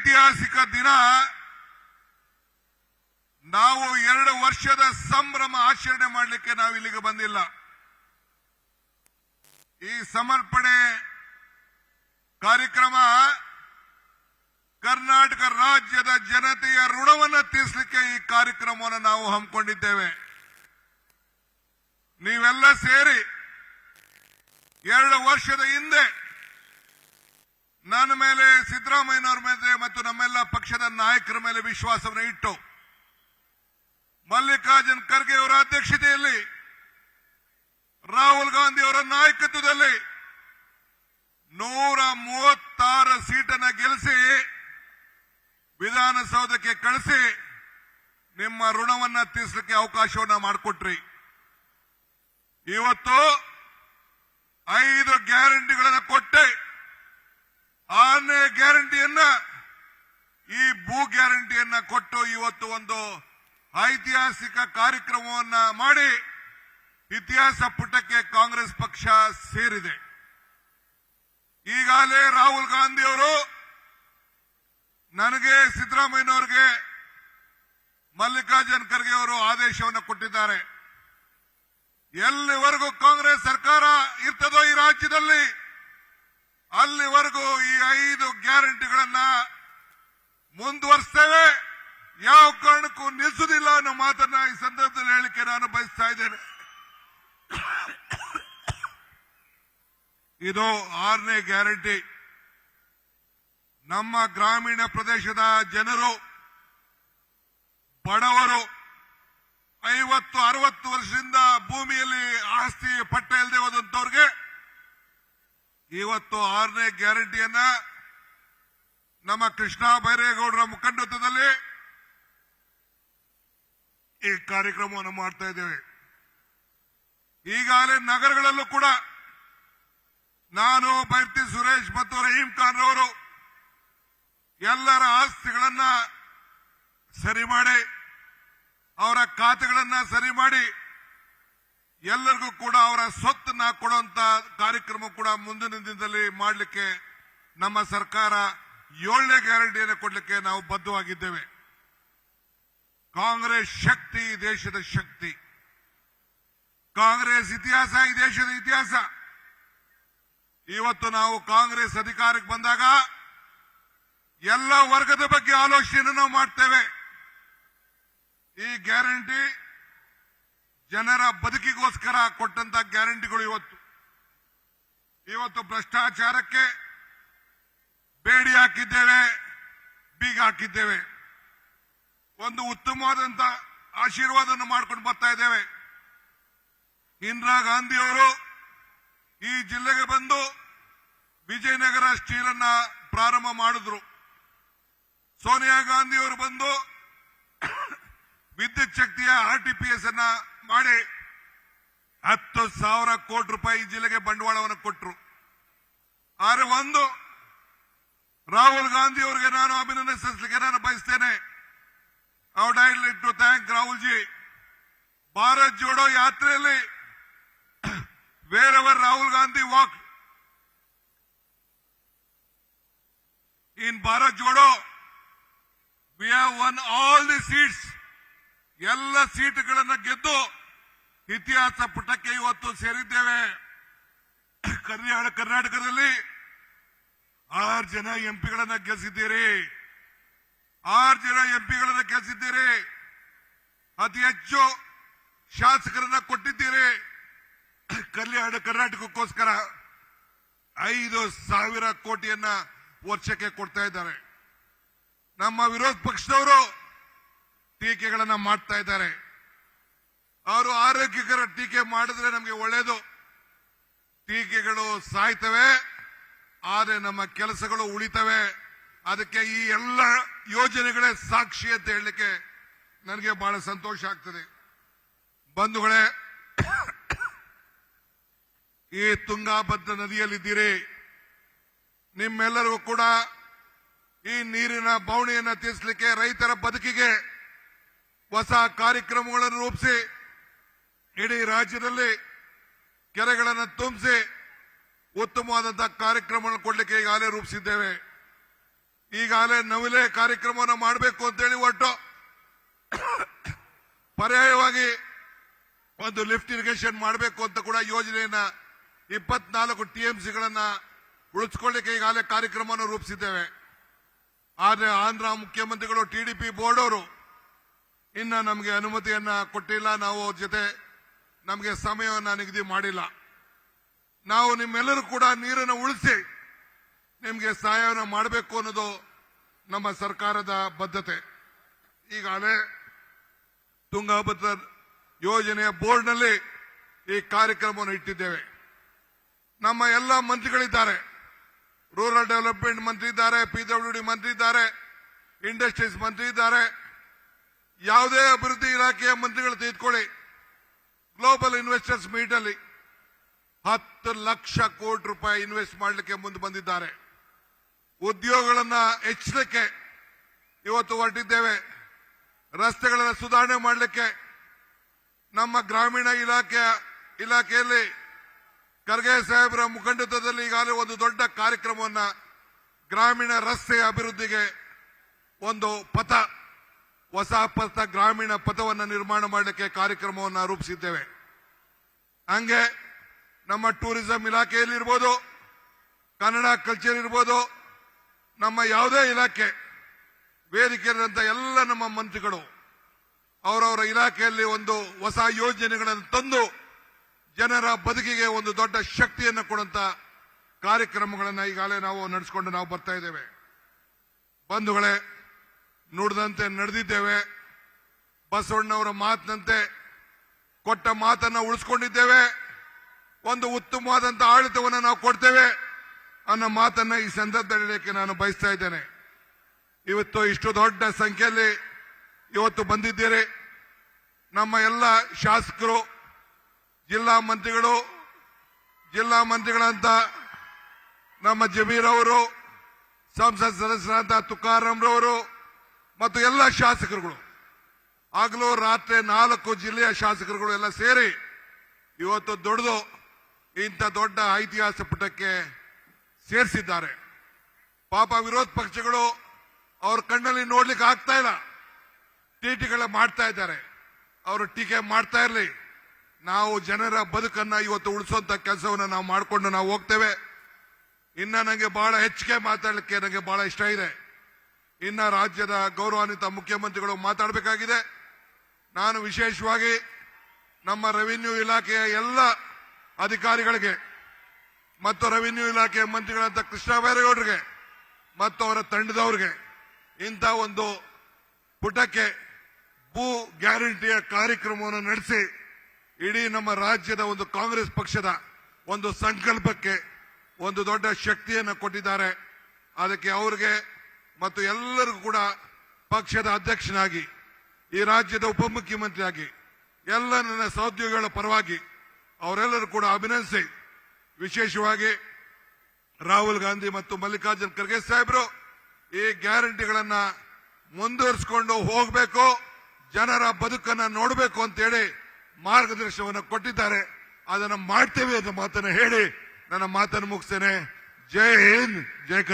ಐತಿಹಾಸಿಕ ದಿನ. ನಾವು 2 ವರ್ಷದ ಸಂಭ್ರಮ ಆಚರಣೆ ಮಾಡಲಿಕ್ಕೆ ನಾವು ಇಲ್ಲಿಗೆ ಬಂದಿಲ್ಲ. ಈ ಸಮರ್ಪಣೆ ಕಾರ್ಯಕ್ರಮ ಕರ್ನಾಟಕ ರಾಜ್ಯದ ಜನತೆಯ ಋಣವನ್ನು ತೀರಿಸಲಿಕ್ಕೆ ಈ ಕಾರ್ಯಕ್ರಮವನ್ನು ನಾವು ಹಮ್ಮಿಕೊಂಡಿದ್ದೇವೆ. ನೀವೆಲ್ಲ ಸೇರಿ 2 ವರ್ಷದ ಹಿಂದೆ ನನ್ನ ಮೇಲೆ, ಸಿದ್ದರಾಮಯ್ಯನವರ ಮೇಲೆ ಮತ್ತು ನಮ್ಮೆಲ್ಲ ಪಕ್ಷದ ನಾಯಕರ ಮೇಲೆ ವಿಶ್ವಾಸವನ್ನು ಇಟ್ಟು ಮಲ್ಲಿಕಾರ್ಜುನ್ ಖರ್ಗೆ ಅವರ ಅಧ್ಯಕ್ಷತೆಯಲ್ಲಿ, ರಾಹುಲ್ ಗಾಂಧಿ ಅವರ ನಾಯಕತ್ವದಲ್ಲಿ 136 ಸೀಟನ್ನು ಗೆಲ್ಲಿಸಿ ವಿಧಾನಸೌಧಕ್ಕೆ ಕಳಿಸಿ ನಿಮ್ಮ ಋಣವನ್ನು ತೀರಿಸಲಿಕ್ಕೆ ಅವಕಾಶವನ್ನು ಮಾಡಿಕೊಟ್ರಿ. ಇವತ್ತು 5 ಗ್ಯಾರಂಟಿಗಳನ್ನು ಕೊಟ್ಟೆ. 6ನೇ ಗ್ಯಾರಂಟಿಯನ್ನ, ಈ ಭೂ ಗ್ಯಾರಂಟಿಯನ್ನ ಕೊಟ್ಟು ಇವತ್ತು ಒಂದು ಐತಿಹಾಸಿಕ ಕಾರ್ಯಕ್ರಮವನ್ನ ಮಾಡಿ ಇತಿಹಾಸ ಪುಟಕ್ಕೆ ಕಾಂಗ್ರೆಸ್ ಪಕ್ಷ ಸೇರಿದೆ. ಈಗಾಗಲೇ ರಾಹುಲ್ ಗಾಂಧಿ ಅವರು ನನಗೆ, ಸಿದ್ದರಾಮಯ್ಯನವರಿಗೆ, ಮಲ್ಲಿಕಾರ್ಜುನ್ ಖರ್ಗೆ ಅವರು ಆದೇಶವನ್ನು ಕೊಟ್ಟಿದ್ದಾರೆ. ಎಲ್ಲಿವರೆಗೂ ಕಾಂಗ್ರೆಸ್ ಸರ್ಕಾರ ಇರ್ತದೋ ಈ ರಾಜ್ಯದಲ್ಲಿ ಅಲ್ಲಿವರೆಗೂ ಈ 5 ಗ್ಯಾರಂಟಿಗಳನ್ನ ಮುಂದುವರಿಸ್ತೇವೆ, ಯಾವ ಕಾರಣಕ್ಕೂ ನಿಲ್ಲಿಸುವುದಿಲ್ಲ ಅನ್ನೋ ಮಾತನ್ನ ಈ ಸಂದರ್ಭದಲ್ಲಿ ಹೇಳಿಕೆ ನಾನು ಬಯಸ್ತಾ ಇದ್ದೇನೆ. ಇದು 6ನೇ ಗ್ಯಾರಂಟಿ. ನಮ್ಮ ಗ್ರಾಮೀಣ ಪ್ರದೇಶದ ಜನರು, ಬಡವರು, 50-60 ವರ್ಷದಿಂದ ಭೂಮಿಯಲ್ಲಿ ಆಸ್ತಿ ಪಟ್ಟ ಇಲ್ಲದೆ ಹೋದಂತವ್ರಿಗೆ ಇವತ್ತು 6ನೇ ಗ್ಯಾರಂಟಿಯನ್ನ ನಮ್ಮ ಕೃಷ್ಣ ಬೈರೇಗೌಡರ ಮುಖಂಡತ್ವದಲ್ಲಿ ಈ ಕಾರ್ಯಕ್ರಮವನ್ನು ಮಾಡ್ತಾ ಇದ್ದೇವೆ. ಈಗಾಗಲೇ ನಗರಗಳಲ್ಲೂ ಕೂಡ ನಾನು, ಬೈರ್ತಿ ಸುರೇಶ್ ಮತ್ತು ರಹೀಂ ಖಾನ್ ಅವರು ಎಲ್ಲರ ಆಸ್ತಿಗಳನ್ನ ಸರಿ ಮಾಡಿ, ಅವರ ಖಾತೆಗಳನ್ನ ಸರಿ ಮಾಡಿ, ಎಲ್ಲರಿಗೂ ಕೂಡ ಅವರ ಸ್ವತ್ತನ್ನ ಕೊಡುವಂತ ಕಾರ್ಯಕ್ರಮ ಕೂಡ ಮುಂದಿನ ದಿನದಲ್ಲಿ ಮಾಡಲಿಕ್ಕೆ ನಮ್ಮ ಸರ್ಕಾರ 7ನೇ ಗ್ಯಾರಂಟಿಯನ್ನು ಕೊಡಲಿಕ್ಕೆ ನಾವು ಬದ್ಧವಾಗಿದ್ದೇವೆ. ಕಾಂಗ್ರೆಸ್ ಶಕ್ತಿ ಈ ದೇಶದ ಶಕ್ತಿ. ಕಾಂಗ್ರೆಸ್ ಇತಿಹಾಸ ಈ ದೇಶದ ಇತಿಹಾಸ. ಇವತ್ತು ನಾವು ಕಾಂಗ್ರೆಸ್ ಅಧಿಕಾರಕ್ಕೆ ಬಂದಾಗ ಎಲ್ಲ ವರ್ಗದ ಬಗ್ಗೆ ಆಲೋಚನೆ ನಾವು ಮಾಡ್ತೇವೆ. ಈ ಗ್ಯಾರಂಟಿ ಜನರ ಬದುಕಿಗೋಸ್ಕರ ಕೊಟ್ಟಂತ ಗ್ಯಾರಂಟಿಗಳು. ಇವತ್ತು ಭ್ರಷ್ಟಾಚಾರಕ್ಕೆ ಬೇಡಿ ಹಾಕಿದ್ದೇವೆ, ಬೀಗ ಹಾಕಿದ್ದೇವೆ. ಒಂದು ಉತ್ತಮವಾದಂತ ಆಶೀರ್ವಾದವನ್ನು ಮಾಡ್ಕೊಂಡು ಬರ್ತಾ ಇದ್ದೇವೆ. ಇಂದಿರಾ ಗಾಂಧಿ ಅವರು ಈ ಜಿಲ್ಲೆಗೆ ಬಂದು ವಿಜಯನಗರ ಸ್ಟೀಲ್ ಅನ್ನ ಪ್ರಾರಂಭ ಮಾಡಿದ್ರು. ಸೋನಿಯಾ ಗಾಂಧಿ ಅವರು ಬಂದು ವಿದ್ಯುತ್ ಶಕ್ತಿಯ RTPS ಅನ್ನ ಮಾಡಿ 10,000 ಕೋಟಿ ರೂಪಾಯಿ ಜಿಲ್ಲೆಗೆ ಬಂಡವಾಳವನ್ನು ಕೊಟ್ಟರು. ಆದರೆ ಒಂದು ರಾಹುಲ್ ಗಾಂಧಿ ಅವರಿಗೆ ನಾನು ಅಭಿನಂದನೆ ಸಲ್ಲಿಸಲಿಕ್ಕೆ ನಾನು ಬಯಸ್ತೇನೆ. I would like to thank Rahul ji. Bharat Jodo ಯಾತ್ರೆಯಲ್ಲಿ wherever Rahul Gandhi walked in Bharat Jodo, we have won all the seats. ಎಲ್ಲ ಸೀಟುಗಳನ್ನು ಗೆದ್ದು ಇತಿಹಾಸ ಪುಟಕ್ಕೆ ಇವತ್ತು ಸೇರಿದ್ದೇವೆ. ಕರ್ನಾಟಕದಲ್ಲಿ 6 ಜನ ಎಂಪಿಗಳನ್ನ ಗೆಲ್ಲಿಸಿದ್ದೀರಿ. 6 ಜನ ಎಂಪಿಗಳನ್ನ ಗೆಲ್ಲಿಸಿದ್ದೀರಿ. ಅತಿ ಹೆಚ್ಚು ಶಾಸಕರನ್ನ ಕೊಟ್ಟಿದ್ದೀರಿ. ಕರ್ನಾಟಕಕ್ಕೋಸ್ಕರ 5,000 ಕೋಟಿಯನ್ನ ವರ್ಷಕ್ಕೆ ಕೊಡ್ತಾ ಇದ್ದಾರೆ. ನಮ್ಮ ವಿರೋಧ ಪಕ್ಷದವರು ಟೀಕೆಗಳನ್ನ ಮಾಡ್ತಾ ಇದ್ದಾರೆ. ಅವರು ಆರೋಗ್ಯಕರ ಟೀಕೆ ಮಾಡಿದ್ರೆ ನಮಗೆ ಒಳ್ಳೇದು. ಟೀಕೆಗಳು ಸಾಯ್ತವೆ, ಆದರೆ ನಮ್ಮ ಕೆಲಸಗಳು ಉಳಿತವೆ. ಅದಕ್ಕೆ ಈ ಎಲ್ಲ ಯೋಜನೆಗಳೇ ಸಾಕ್ಷಿ ಅಂತ ಹೇಳಲಿಕ್ಕೆ ನನಗೆ ಬಹಳ ಸಂತೋಷ ಆಗ್ತದೆ. ಬಂಧುಗಳೇ, ಈ ತುಂಗಾಭದ್ರಾ ನದಿಯಲ್ಲಿದ್ದೀರಿ. ನಿಮ್ಮೆಲ್ಲರಿಗೂ ಕೂಡ ಈ ನೀರಿನ ಬವಣೆಯನ್ನು ತೀರಿಸಲಿಕ್ಕೆ, ರೈತರ ಬದುಕಿಗೆ ಹೊಸ ಕಾರ್ಯಕ್ರಮಗಳನ್ನು ರೂಪಿಸಿ ಇಡೀ ರಾಜ್ಯದಲ್ಲಿ ಕೆರೆಗಳನ್ನು ತುಂಬಿಸಿ ಉತ್ತಮವಾದಂತಹ ಕಾರ್ಯಕ್ರಮಗಳನ್ನು ಕೊಡಲಿಕ್ಕೆ ಈಗಾಗಲೇ ರೂಪಿಸಿದ್ದೇವೆ. ಈಗಾಗಲೇ ನವಿಲೆ ಕಾರ್ಯಕ್ರಮವನ್ನು ಮಾಡಬೇಕು ಅಂತೇಳಿ ಹೊರಟು ಪರ್ಯಾಯವಾಗಿ ಒಂದು ಲಿಫ್ಟ್ ಇರಿಗೇಷನ್ ಮಾಡಬೇಕು ಅಂತ ಕೂಡ ಯೋಜನೆಯನ್ನ 24 TMCಗಳನ್ನ ಉಳಿಸಿಕೊಳ್ಳಿಕ್ಕೆ ಈಗಾಗಲೇ ಕಾರ್ಯಕ್ರಮವನ್ನು ರೂಪಿಸಿದ್ದೇವೆ. ಆದರೆ ಆಂಧ್ರ ಮುಖ್ಯಮಂತ್ರಿಗಳು TDP ಬೋರ್ಡ್ ಅವರು ಇನ್ನ ನಮಗೆ ಅನುಮತಿಯನ್ನ ಕೊಟ್ಟಿಲ್ಲ. ನಾವು ಅವ್ರ ಜೊತೆ ನಮಗೆ ಸಮಯವನ್ನ ನಿಗದಿ ಮಾಡಿಲ್ಲ. ನಾವು ನಿಮ್ಮೆಲ್ಲರೂ ಕೂಡ ನೀರನ್ನು ಉಳಿಸಿ ನಿಮಗೆ ಸಹಾಯವನ್ನು ಮಾಡಬೇಕು ಅನ್ನೋದು ನಮ್ಮ ಸರ್ಕಾರದ ಬದ್ಧತೆ. ಈಗಾಗಲೇ ತುಂಗಭದ್ರಾ ಯೋಜನೆಯ ಬೋರ್ಡ್ನಲ್ಲಿ ಈ ಕಾರ್ಯಕ್ರಮವನ್ನು ಇಟ್ಟಿದ್ದೇವೆ. ನಮ್ಮ ಎಲ್ಲ ಮಂತ್ರಿಗಳಿದ್ದಾರೆ. ರೂರಲ್ ಡೆವಲಪ್ಮೆಂಟ್ ಮಂತ್ರಿ ಇದ್ದಾರೆ, PWD ಮಂತ್ರಿ ಇದ್ದಾರೆ, ಇಂಡಸ್ಟ್ರೀಸ್ ಮಂತ್ರಿ ಇದ್ದಾರೆ. ಯಾವುದೇ ಅಭಿವೃದ್ಧಿ ಇಲಾಖೆಯ ಮಂತ್ರಿಗಳು ತೆಗೆದುಕೊಳ್ಳಿ, ಗ್ಲೋಬಲ್ ಇನ್ವೆಸ್ಟರ್ಸ್ ಮೀಟ್ ಅಲ್ಲಿ 10 ಲಕ್ಷ ಕೋಟಿ ರೂಪಾಯಿ ಇನ್ವೆಸ್ಟ್ ಮಾಡಲಿಕ್ಕೆ ಮುಂದೆ ಬಂದಿದ್ದಾರೆ. ಉದ್ಯೋಗಗಳನ್ನ ಹೆಚ್ಚಲಿಕ್ಕೆ ಇವತ್ತು ಹೊರಟಿದ್ದೇವೆ. ರಸ್ತೆಗಳನ್ನು ಸುಧಾರಣೆ ಮಾಡಲಿಕ್ಕೆ ನಮ್ಮ ಗ್ರಾಮೀಣ ಇಲಾಖೆಯಲ್ಲಿ ಖರ್ಗೆ ಸಾಹೇಬರ ಮುಖಂಡತ್ವದಲ್ಲಿ ಈಗಾಗಲೇ ಒಂದು ದೊಡ್ಡ ಕಾರ್ಯಕ್ರಮವನ್ನ ಗ್ರಾಮೀಣ ರಸ್ತೆಯ ಅಭಿವೃದ್ಧಿಗೆ ಒಂದು ಹೊಸ ಗ್ರಾಮೀಣ ಪಥವನ್ನು ನಿರ್ಮಾಣ ಮಾಡಲಿಕ್ಕೆ ಕಾರ್ಯಕ್ರಮವನ್ನು ರೂಪಿಸಿದ್ದೇವೆ. ಹಂಗೆ ನಮ್ಮ ಟೂರಿಸಂ ಇಲಾಖೆಯಲ್ಲಿ ಇರ್ಬೋದು, ಕನ್ನಡ ಕಲ್ಚರ್ ಇರ್ಬೋದು, ನಮ್ಮ ಯಾವುದೇ ಇಲಾಖೆ ವೇದಿಕೆಯಲ್ಲಿರುವಂತಹ ಎಲ್ಲ ನಮ್ಮ ಮಂತ್ರಿಗಳು ಅವರವರ ಇಲಾಖೆಯಲ್ಲಿ ಒಂದು ಹೊಸ ಯೋಜನೆಗಳನ್ನು ತಂದು ಜನರ ಬದುಕಿಗೆ ಒಂದು ದೊಡ್ಡ ಶಕ್ತಿಯನ್ನು ಕೊಡುವಂತ ಕಾರ್ಯಕ್ರಮಗಳನ್ನು ಈಗಾಗಲೇ ನಾವು ನಡೆಸಿಕೊಂಡು ನಾವು ಬರ್ತಾ ಇದ್ದೇವೆ. ಬಂಧುಗಳೇ, ನುಡಿದಂತೆ ನಡೆದಿದ್ದೇವೆ. ಬಸವಣ್ಣವರ ಮಾತಿನಂತೆ ಕೊಟ್ಟ ಮಾತನ್ನು ಉಳಿಸಿಕೊಂಡಿದ್ದೇವೆ. ಒಂದು ಉತ್ತಮವಾದಂತಹ ಆಡಳಿತವನ್ನು ನಾವು ಕೊಡ್ತೇವೆ ಅನ್ನೋ ಮಾತನ್ನ ಈ ಸಂದರ್ಭದಲ್ಲಿ ನಾನು ಬಯಸ್ತಾ ಇದ್ದೇನೆ. ಇವತ್ತು ಇಷ್ಟು ದೊಡ್ಡ ಸಂಖ್ಯೆಯಲ್ಲಿ ಇವತ್ತು ಬಂದಿದ್ದೀರಿ. ನಮ್ಮ ಎಲ್ಲ ಶಾಸಕರು, ಜಿಲ್ಲಾ ಮಂತ್ರಿಗಳಂತ ನಮ್ಮ ಜಮೀರ್ ಅವರು, ಸಂಸತ್ ಸದಸ್ಯರಾದ ತುಕಾರಾಮ್ರವರು ಮತ್ತು ಎಲ್ಲ ಶಾಸಕರುಗಳು, ಆಗಲೂ ರಾತ್ರಿ 4 ಜಿಲ್ಲೆಯ ಶಾಸಕರುಗಳು ಎಲ್ಲ ಸೇರಿ ಇವತ್ತು ದುಡಿದು ಇಂಥ ದೊಡ್ಡ ಐತಿಹಾಸಿಕ ಪುಟಕ್ಕೆ ಸೇರಿಸಿದ್ದಾರೆ. ಪಾಪ ವಿರೋಧ ಪಕ್ಷಗಳು ಅವ್ರ ಕಣ್ಣಲ್ಲಿ ನೋಡ್ಲಿಕ್ಕೆ ಆಗ್ತಾ ಇಲ್ಲ, ಟೀಕೆಗಳ ಮಾಡ್ತಾ ಇದ್ದಾರೆ. ಅವರು ಟೀಕೆ ಮಾಡ್ತಾ ಇರಲಿ, ನಾವು ಜನರ ಬದುಕನ್ನ ಇವತ್ತು ಉಳಿಸುವಂತ ಕೆಲಸವನ್ನು ನಾವು ಮಾಡಿಕೊಂಡು ನಾವು ಹೋಗ್ತೇವೆ. ಇನ್ನ ನನಗೆ ಬಹಳ ಹೆಚ್ಚಿಗೆ ಮಾತಾಡಲಿಕ್ಕೆ ನನಗೆ ಬಹಳ ಇಷ್ಟ ಇದೆ. ಇನ್ನ ರಾಜ್ಯದ ಗೌರವಾನ್ವಿತ ಮುಖ್ಯಮಂತ್ರಿಗಳು ಮಾತಾಡಬೇಕಾಗಿದೆ. ನಾನು ವಿಶೇಷವಾಗಿ ನಮ್ಮ ರೆವಿನ್ಯೂ ಇಲಾಖೆಯ ಎಲ್ಲ ಅಧಿಕಾರಿಗಳಿಗೆ ಮತ್ತು ರೆವಿನ್ಯೂ ಇಲಾಖೆಯ ಮಂತ್ರಿಗಳಂತ ಕೃಷ್ಣ ಬೈರೇಗೌಡರಿಗೆ ಮತ್ತು ಅವರ ತಂಡದವರಿಗೆ ಇಂಥ ಒಂದು ಪುಟಕ್ಕೆ ಭೂ ಗ್ಯಾರಂಟಿಯ ಕಾರ್ಯಕ್ರಮವನ್ನು ನಡೆಸಿ ಇಡೀ ನಮ್ಮ ರಾಜ್ಯದ ಒಂದು ಕಾಂಗ್ರೆಸ್ ಪಕ್ಷದ ಒಂದು ಸಂಕಲ್ಪಕ್ಕೆ ಒಂದು ದೊಡ್ಡ ಶಕ್ತಿಯನ್ನು ಕೊಟ್ಟಿದ್ದಾರೆ. ಅದಕ್ಕೆ ಅವರಿಗೆ ಮತ್ತು ಎಲ್ಲರಿಗೂ ಕೂಡ ಪಕ್ಷದ ಅಧ್ಯಕ್ಷನಾಗಿ, ಈ ರಾಜ್ಯದ ಉಪಮುಖ್ಯಮಂತ್ರಿಯಾಗಿ, ಎಲ್ಲ ನನ್ನ ಸಹೋದ್ಯೋಗಿಗಳ ಪರವಾಗಿ ಅವರೆಲ್ಲರೂ ಕೂಡ ಅಭಿನಂದಿಸಿ, ವಿಶೇಷವಾಗಿ ರಾಹುಲ್ ಗಾಂಧಿ ಮತ್ತು ಮಲ್ಲಿಕಾರ್ಜುನ್ ಖರ್ಗೆ ಸಾಹೇಬರು ಈ ಗ್ಯಾರಂಟಿಗಳನ್ನ ಮುಂದುವರಿಸಿಕೊಂಡು ಹೋಗಬೇಕು, ಜನರ ಬದುಕನ್ನ ನೋಡಬೇಕು ಅಂತೇಳಿ ಮಾರ್ಗದರ್ಶನವನ್ನು ಕೊಟ್ಟಿದ್ದಾರೆ. ಅದನ್ನು ಮಾಡ್ತೇವೆ ಅನ್ನೋ ಮಾತನ್ನು ಹೇಳಿ ನನ್ನ ಮಾತನ್ನು ಮುಗಿಸ್ತೇನೆ. ಜೈ ಹಿಂದ್, ಜೈ ಕರ್ನಾಟಕ.